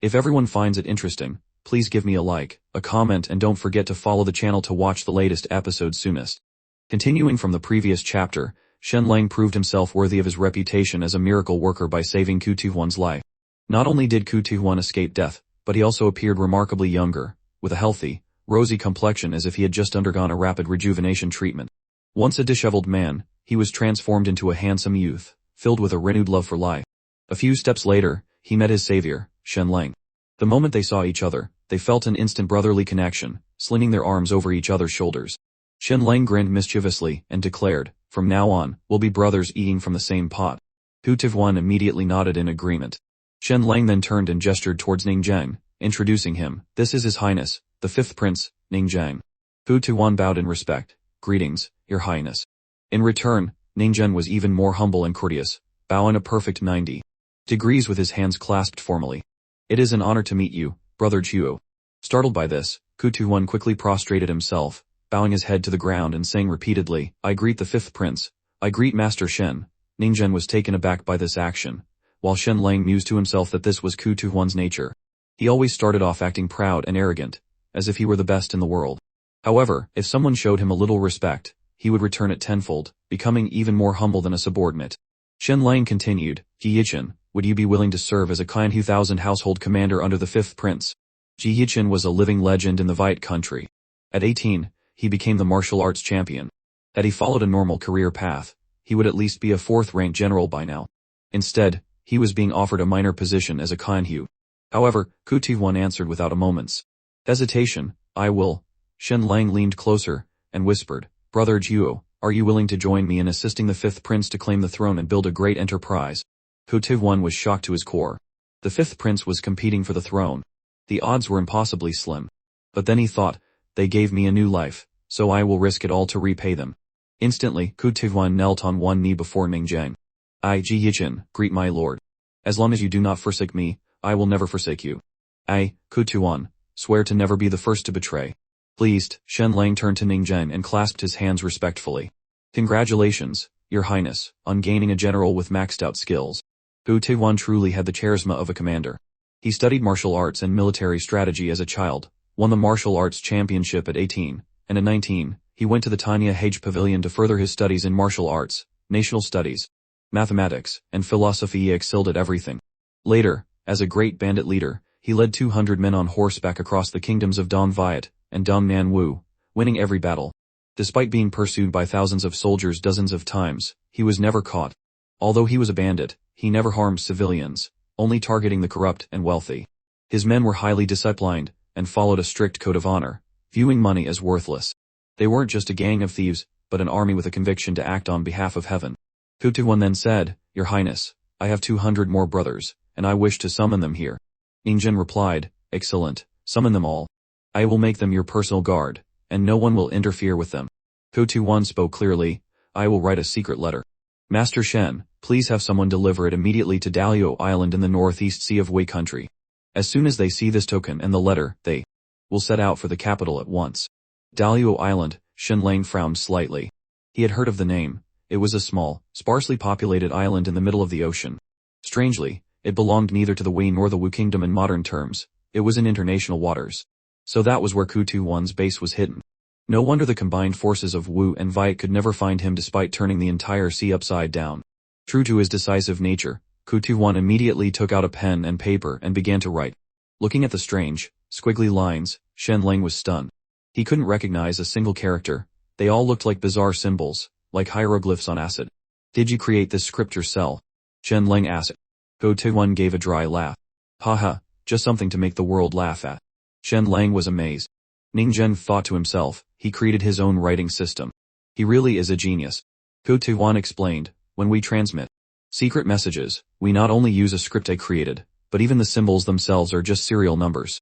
If everyone finds it interesting, please give me a like, a comment, and don't forget to follow the channel to watch the latest episode soonest. Continuing from the previous chapter, Shen Lang proved himself worthy of his reputation as a miracle worker by saving Ku Tuhuan's life. Not only did Ku Tuhuan escape death, but he also appeared remarkably younger, with a healthy, rosy complexion as if he had just undergone a rapid rejuvenation treatment. Once a disheveled man, he was transformed into a handsome youth, filled with a renewed love for life. A few steps later, he met his savior, Shen Lang. The moment they saw each other, they felt an instant brotherly connection, slinging their arms over each other's shoulders. Shen Lang grinned mischievously and declared, "From now on, we'll be brothers eating from the same pot." Ku Tuhuan immediately nodded in agreement. Shen Lang then turned and gestured towards Ning Zhang, introducing him. "This is His Highness, the fifth prince, Ning Zhang." Ku Tuhuan bowed in respect. "Greetings, Your Highness." In return, Ning Zhang was even more humble and courteous, bowing a perfect 90 degrees with his hands clasped formally. "It is an honor to meet you, Brother Zhuo." Startled by this, Ku Tuhuan quickly prostrated himself, bowing his head to the ground and saying repeatedly, "I greet the fifth prince. I greet Master Shen." Ning Zhang was taken aback by this action, while Shen Lang mused to himself that this was Ku Tuhuan's nature. He always started off acting proud and arrogant, as if he were the best in the world. However, if someone showed him a little respect, he would return it tenfold, becoming even more humble than a subordinate. Shen Lang continued, "Ji Yichen, would you be willing to serve as a Kainhu 1000 household commander under the fifth prince?" Ji Yichen was a living legend in the Vite country. At 18, he became the martial arts champion. Had he followed a normal career path, he would at least be a fourth-ranked general by now. Instead, he was being offered a minor position as a Kainhu. However, Ku Tuhuan answered without a moment's hesitation, "I will." Shen Lang leaned closer and whispered, "Brother Zhuo, are you willing to join me in assisting the fifth prince to claim the throne and build a great enterprise?" Ku Tuhuan was shocked to his core. The fifth prince was competing for the throne. The odds were impossibly slim. But then he thought, "They gave me a new life, so I will risk it all to repay them." Instantly, Ku Tuhuan knelt on one knee before Ning Zhang. "I, Ji Yichen, greet my lord. As long as you do not forsake me, I will never forsake you. I, Ku Tuhuan, swear to never be the first to betray." Pleased, Shen Lang turned to Ning Zhang and clasped his hands respectfully. "Congratulations, Your Highness, on gaining a general with maxed out skills." Ku Tuhuan truly had the charisma of a commander. He studied martial arts and military strategy as a child, won the martial arts championship at 18, and at 19, he went to the Tanya Hage Pavilion to further his studies in martial arts, national studies, mathematics, and philosophy. He excelled at everything. Later, as a great bandit leader, he led 200 men on horseback across the kingdoms of Dong Viet and Dong Nan Wu, winning every battle. Despite being pursued by thousands of soldiers dozens of times, he was never caught. Although he was a bandit, he never harmed civilians, only targeting the corrupt and wealthy. His men were highly disciplined and followed a strict code of honor, viewing money as worthless. They weren't just a gang of thieves, but an army with a conviction to act on behalf of heaven. Ku Tuhuan then said, "Your Highness, I have 200 more brothers, and I wish to summon them here." Ning Zhang replied, "Excellent, summon them all. I will make them your personal guard, and no one will interfere with them." Ku Tuhuan spoke clearly, "I will write a secret letter. Master Shen, please have someone deliver it immediately to Dalio Island in the northeast sea of Wei country. As soon as they see this token and the letter, they will set out for the capital at once." Dalio Island, Shen Lang frowned slightly. He had heard of the name. It was a small, sparsely populated island in the middle of the ocean. Strangely, it belonged neither to the Wei nor the Wu kingdom in modern terms. It was in international waters. So that was where Ku Tuhuan's base was hidden. No wonder the combined forces of Wu and Viet could never find him despite turning the entire sea upside down. True to his decisive nature, Ku Tuhuan immediately took out a pen and paper and began to write. Looking at the strange, squiggly lines, Shen Lang was stunned. He couldn't recognize a single character. They all looked like bizarre symbols, like hieroglyphs on acid. "Did you create this script yourself?" Shen Lang asked. Ku Tuhuan gave a dry laugh. "Haha, just something to make the world laugh at." Shen Lang was amazed. Ning Zhang thought to himself, he created his own writing system. He really is a genius. Ku Tuhuan explained, "When we transmit secret messages, we not only use a script I created, but even the symbols themselves are just serial numbers.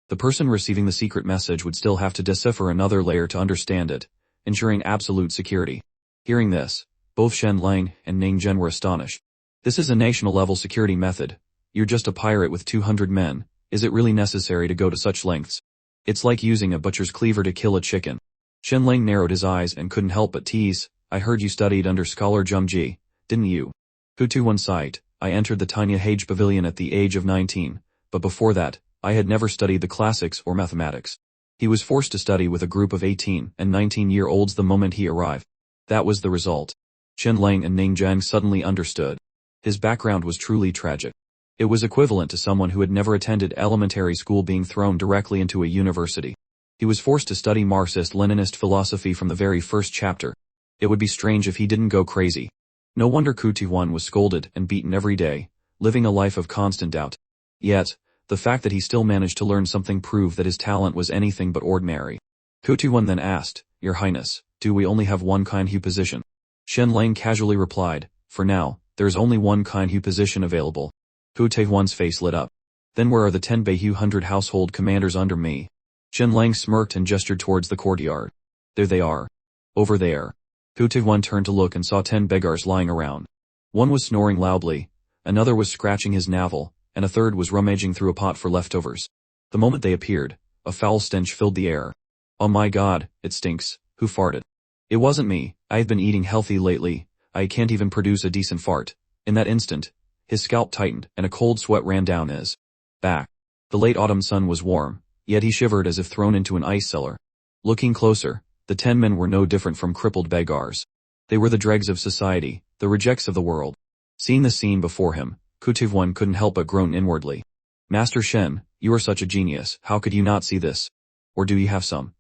The person receiving the secret message would still have to decipher another layer to understand it, ensuring absolute security." Hearing this, both Shen Lang and Ning Zhang were astonished. "This is a national-level security method. You're just a pirate with 200 men. Is it really necessary to go to such lengths? It's like using a butcher's cleaver to kill a chicken." Shen Lang narrowed his eyes and couldn't help but tease, "I heard you studied under scholar Zheng Ji, didn't you?" Ku Tuhuan sighed, "I entered the Tanya Hage Pavilion at the age of 19, but before that, I had never studied the classics or mathematics. He was forced to study with a group of 18 and 19-year-olds the moment he arrived. That was the result. Shenlang and Ningzheng suddenly understood. His background was truly tragic. It was equivalent to someone who had never attended elementary school being thrown directly into a university. He was forced to study Marxist-Leninist philosophy from the very first chapter. It would be strange if he didn't go crazy. No wonder Kutiwan was scolded and beaten every day, living a life of constant doubt. Yet, the fact that he still managed to learn something proved that his talent was anything but ordinary. Kutiwan then asked, "Your Highness, do we only have one Kainhu position?" Shenlang casually replied, "For now, there is only one Kainhu position available." Kutiwan's face lit up. "Then where are the 10 Beihu 100 household commanders under me?" Shenlang smirked and gestured towards the courtyard. "There they are. Over there." Kutiwan turned to look and saw 10 beggars lying around. One was snoring loudly, another was scratching his navel, and a third was rummaging through a pot for leftovers. The moment they appeared, a foul stench filled the air. "Oh my god, it stinks. Who farted?" "It wasn't me. I've been eating healthy lately. I can't even produce a decent fart." In that instant, his scalp tightened and a cold sweat ran down his back. The late autumn sun was warm, yet he shivered as if thrown into an ice cellar. Looking closer, the 10 men were no different from crippled beggars. They were the dregs of society, the rejects of the world. Seeing the scene before him, Kutiwan couldn't help but groan inwardly. "Master Shen, you are such a genius, how could you not see this? Or do you have some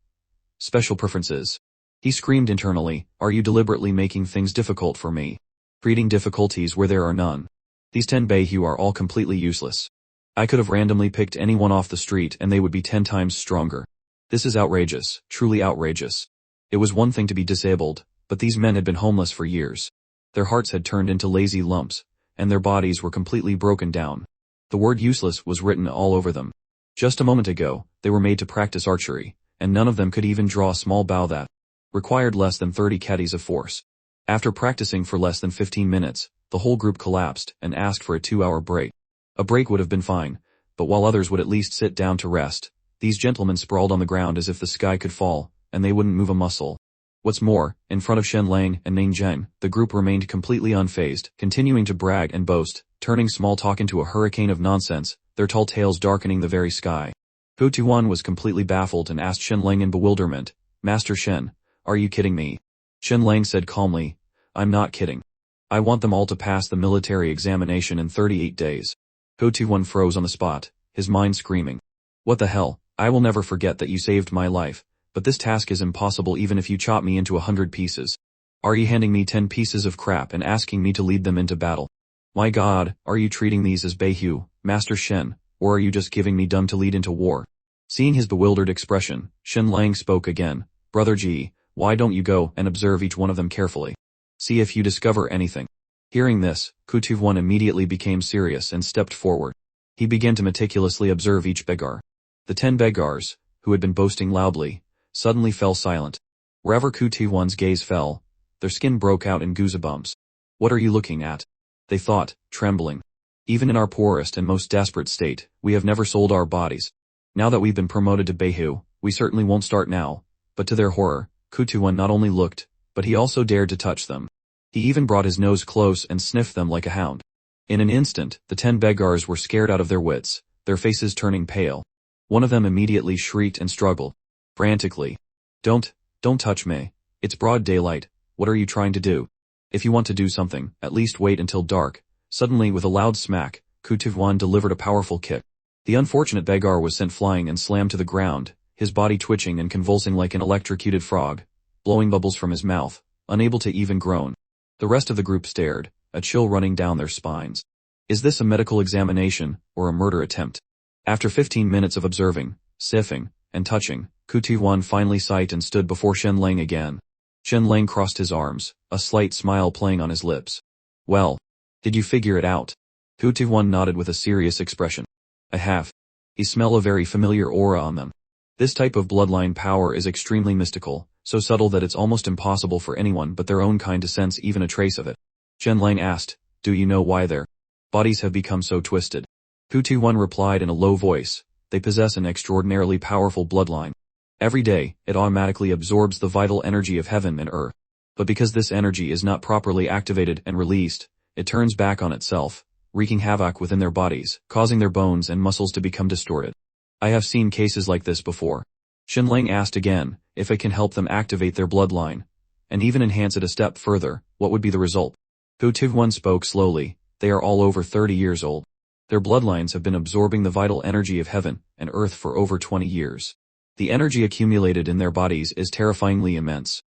special preferences?" He screamed internally, "Are you deliberately making things difficult for me? Creating difficulties where there are none? These 10 Beihu are all completely useless. I could have randomly picked anyone off the street and they would be 10 times stronger. This is outrageous, truly outrageous." It was one thing to be disabled, but these men had been homeless for years. Their hearts had turned into lazy lumps, and their bodies were completely broken down. The word useless was written all over them. Just a moment ago, they were made to practice archery, and none of them could even draw a small bow that required less than 30 caddies of force. After practicing for less than 15 minutes, the whole group collapsed and asked for a 2-hour break. A break would have been fine, but while others would at least sit down to rest, these gentlemen sprawled on the ground as if the sky could fall, and they wouldn't move a muscle. What's more, in front of Shenlang and Ningzheng, the group remained completely unfazed, continuing to brag and boast, turning small talk into a hurricane of nonsense, their tall tails darkening the very sky. Kutiwan was completely baffled and asked Shenlang in bewilderment, "Master Shen, are you kidding me?" Shenlang said calmly, "I'm not kidding. I want them all to pass the military examination in 38 days. Kutiwan froze on the spot, his mind screaming, "What the hell? I will never forget that you saved my life, but this task is impossible even if you chop me into 100 pieces. Are you handing me 10 pieces of crap and asking me to lead them into battle? My god, are you treating these as Beihu, Master Shen, or are you just giving me dumb to lead into war?" Seeing his bewildered expression, Shenlang spoke again, "Brother Ji, why don't you go and observe each one of them carefully? See if you discover anything." Hearing this, Kutiwan immediately became serious and stepped forward. He began to meticulously observe each begar. The 10 begars, who had been boasting loudly, suddenly fell silent. Wherever Kutiwan's gaze fell, their skin broke out in goosebumps. "What are you looking at?" they thought, trembling. "Even in our poorest and most desperate state, we have never sold our bodies. Now that we've been promoted to Beihu, we certainly won't start now." But to their horror, Kutiwan not only looked, but he also dared to touch them. He even brought his nose close and sniffed them like a hound. In an instant, the 10 begars were scared out of their wits, their faces turning pale. One of them immediately shrieked and struggled frantically. Don't touch me. It's broad daylight. What are you trying to do? If you want to do something, at least wait until dark." Suddenly with a loud smack, Kutiwan delivered a powerful kick. The unfortunate begar was sent flying and slammed to the ground, his body twitching and convulsing like an electrocuted frog, blowing bubbles from his mouth, unable to even groan. The rest of the group stared, a chill running down their spines. Is this a medical examination, or a murder attempt? After 15 minutes of observing, sniffing, and touching, Kutiwan finally sighed and stood before Shenlang again. Shenlang crossed his arms, a slight smile playing on his lips. "Well, did you figure it out?" Kutiwan nodded with a serious expression. "I have. You smell a very familiar aura on them. This type of bloodline power is extremely mystical, so subtle that it's almost impossible for anyone but their own kind to sense even a trace of it." Shenlang asked, "Do you know why their bodies have become so twisted?" Kutiwan replied in a low voice, "They possess an extraordinarily powerful bloodline. Every day, it automatically absorbs the vital energy of heaven and earth. But because this energy is not properly activated and released, it turns back on itself, wreaking havoc within their bodies, causing their bones and muscles to become distorted. I have seen cases like this before. Shenlang asked again, if it can help them activate their bloodline, and even enhance it a step further, what would be the result? Gu Tivwan spoke slowly. They are all over 30 years old. Their bloodlines have been absorbing the vital energy of heaven and earth for over 20 years. The energy accumulated in their bodies is terrifyingly immense.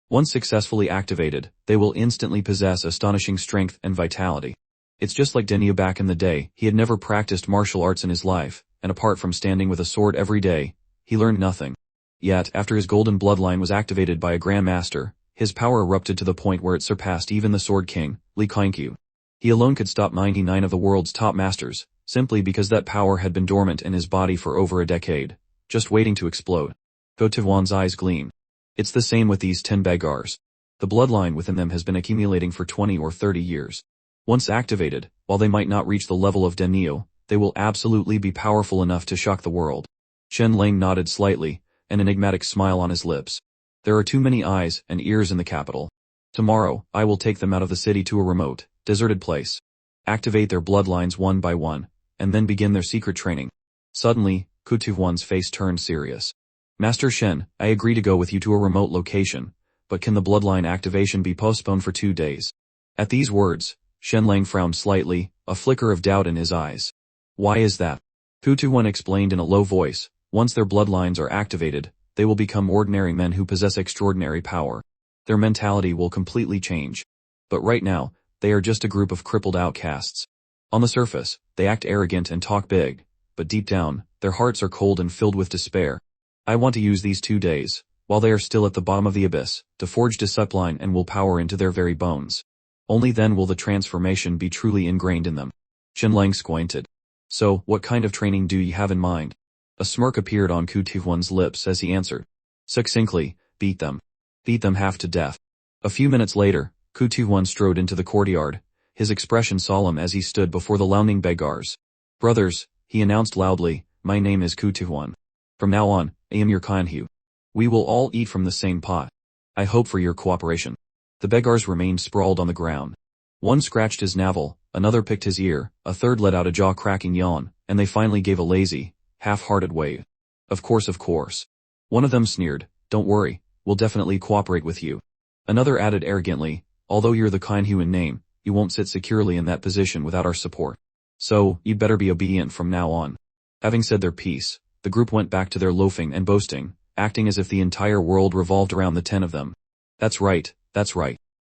Once successfully activated, they will instantly possess astonishing strength and vitality. It's just like Denio back in the day. He had never practiced martial arts in his life, and apart from standing with a sword every day, he learned nothing. Yet, after his golden bloodline was activated by a grandmaster, his power erupted to the point where it surpassed even the Sword King, Li Qingqiu. He alone could stop 99 of the world's top masters, simply because that power had been dormant in his body for over a decade, just waiting to explode. Gu Tivwan's eyes gleamed. It's the same with these 10 Begars. The bloodline within them has been accumulating for 20 or 30 years. Once activated, while they might not reach the level of Denio, they will absolutely be powerful enough to shock the world. Shenlang nodded slightly, an enigmatic smile on his lips. There are too many eyes and ears in the capital. Tomorrow, I will take them out of the city to a remote, deserted place. Activate their bloodlines one by one, and then begin their secret training. Suddenly, Gu Tivwan's face turned serious. Master Shen, I agree to go with you to a remote location, but can the bloodline activation be postponed for 2 days? At these words, Shenlang frowned slightly, a flicker of doubt in his eyes. Why is that? Gu Tivwan explained in a low voice, once their bloodlines are activated, they will become ordinary men who possess extraordinary power. Their mentality will completely change. But right now, they are just a group of crippled outcasts. On the surface, they act arrogant and talk big, but deep down, their hearts are cold and filled with despair. I want to use these 2 days, while they are still at the bottom of the abyss, to forge discipline and willpower into their very bones. Only then will the transformation be truly ingrained in them. Shenlang squinted. So, what kind of training do you have in mind? A smirk appeared on Gu Tivwan's lips as he answered. Succinctly, beat them. Beat them half to death. A few minutes later, Gu Tivwan strode into the courtyard, his expression solemn as he stood before the lounging Begars. Brothers, he announced loudly, my name is Gu Tivwan. From now on, I am your Kanhu. We will all eat from the same pot. I hope for your cooperation. The Begars remained sprawled on the ground. One scratched his navel, another picked his ear, a third let out a jaw-cracking yawn, and they finally gave a lazy, half-hearted wave. Of course. One of them sneered, don't worry, we'll definitely cooperate with you. Another added arrogantly, although you're the Kanhu in name, you won't sit securely in that position without our support. So, you'd better be obedient from now on. Having said their piece, the group went back to their loafing and boasting, acting as if the entire world revolved around the 10 of them. That's right.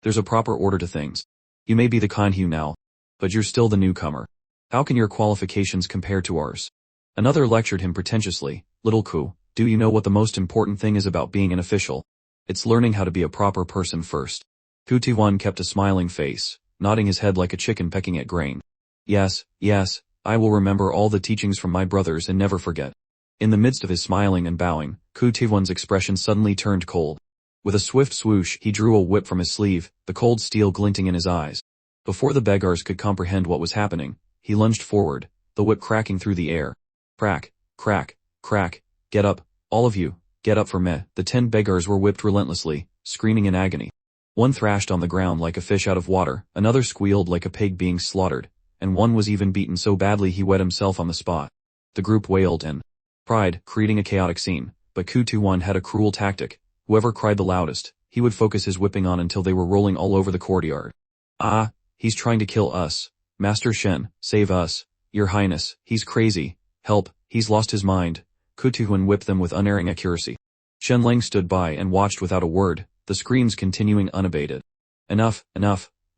There's a proper order to things. You may be the Kanhu now, but you're still the newcomer. How can your qualifications compare to ours? Another lectured him pretentiously, Little Ku, do you know what the most important thing is about being an official? It's learning how to be a proper person first. Gu Tivwan kept a smiling face, nodding his head like a chicken pecking at grain. Yes, I will remember all the teachings from my brothers and never forget. In the midst of his smiling and bowing, Gu Tivwan's expression suddenly turned cold. With a swift swoosh, he drew a whip from his sleeve, the cold steel glinting in his eyes. Before the Begars could comprehend what was happening, he lunged forward, the whip cracking through the air. Crack, crack, crack, get up, all of you, get up for me. The 10 Begars were whipped relentlessly, screaming in agony. One thrashed on the ground like a fish out of water, another squealed like a pig being slaughtered, and one was even beaten so badly he wet himself on the spot. The group wailed and cried, creating a chaotic scene, but Gu Tivwan had a cruel tactic. Whoever cried the loudest, he would focus his whipping on until they were rolling all over the courtyard. Ah, he's trying to kill us. Master Shen, save us. Your Highness, he's crazy. Help, he's lost his mind. Gu Tivwan whipped them with unerring accuracy. Shenlang stood by and watched without a word, the screams continuing unabated. Enough,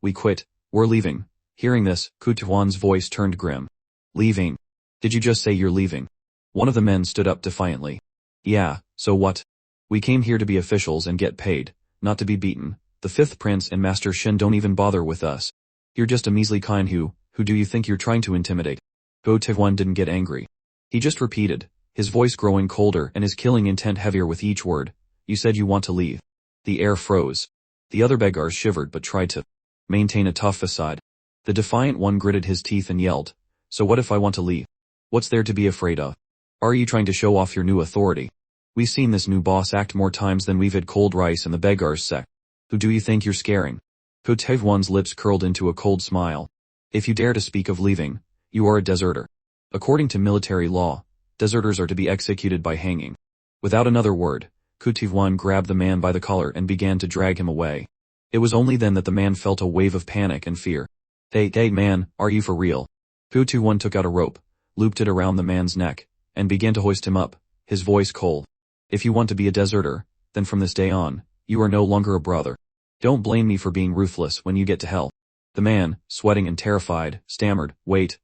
we quit, we're leaving. Hearing this, Gu Tivwan's voice turned grim. Leaving? Did you just say you're leaving? One of the men stood up defiantly. Yeah, so what? We came here to be officials and get paid, not to be beaten. The 5th Prince and Master Shen don't even bother with us. You're just a measly Kanhu, who do you think you're trying to intimidate? Gu Tivwan didn't get angry. He just repeated, his voice growing colder and his killing intent heavier with each word. You said you want to leave. The air froze. The other Begars shivered but tried to maintain a tough facade. The defiant one gritted his teeth and yelled, so what if I want to leave? What's there to be afraid of? Are you trying to show off your new authority? We've seen this new boss act more times than we've had cold rice in the Begars sect. Who do you think you're scaring? Gu Tivwan's lips curled into a cold smile. If you dare to speak of leaving, you are a deserter. According to military law, deserters are to be executed by hanging. Without another word, Kutivwan grabbed the man by the collar and began to drag him away. It was only then that the man felt a wave of panic and fear. Hey man, are you for real? Kutivwan took out a rope, looped it around the man's neck, and began to hoist him up, his voice cold. If you want to be a deserter, then from this day on, you are no longer a brother. Don't blame me for being ruthless when you get to hell. The man, sweating and terrified, stammered, wait,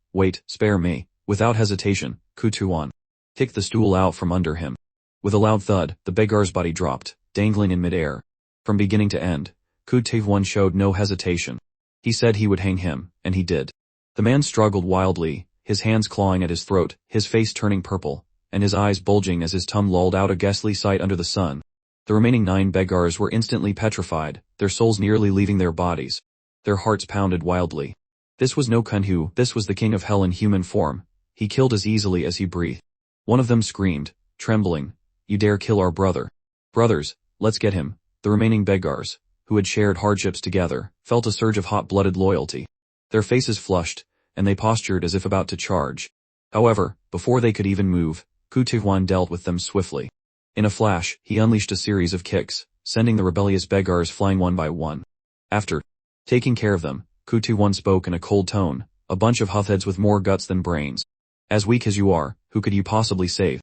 spare me. Without hesitation, Kutivwan kicked the stool out from under him. With a loud thud, the beggar's body dropped, dangling in midair. From beginning to end, Kutivwan showed no hesitation. He said he would hang him, and he did. The man struggled wildly, his hands clawing at his throat, his face turning purple, and his eyes bulging as his tongue lolled out a ghastly sight under the sun. The remaining 9 beggars were instantly petrified, their souls nearly leaving their bodies. Their hearts pounded wildly. This was no Kunhu, this was the king of hell in human form. He killed as easily as he breathed. One of them screamed, trembling, "You dare kill our brother. Brothers, let's get him." The remaining beggars, who had shared hardships together, felt a surge of hot-blooded loyalty. Their faces flushed, and they postured as if about to charge. However, before they could even move, Kutivwan dealt with them swiftly. In a flash, he unleashed a series of kicks, sending the rebellious beggars flying one by one. After taking care of them, Kutivwan spoke in a cold tone, "A bunch of houghheads with more guts than brains. As weak as you are, who could you possibly save?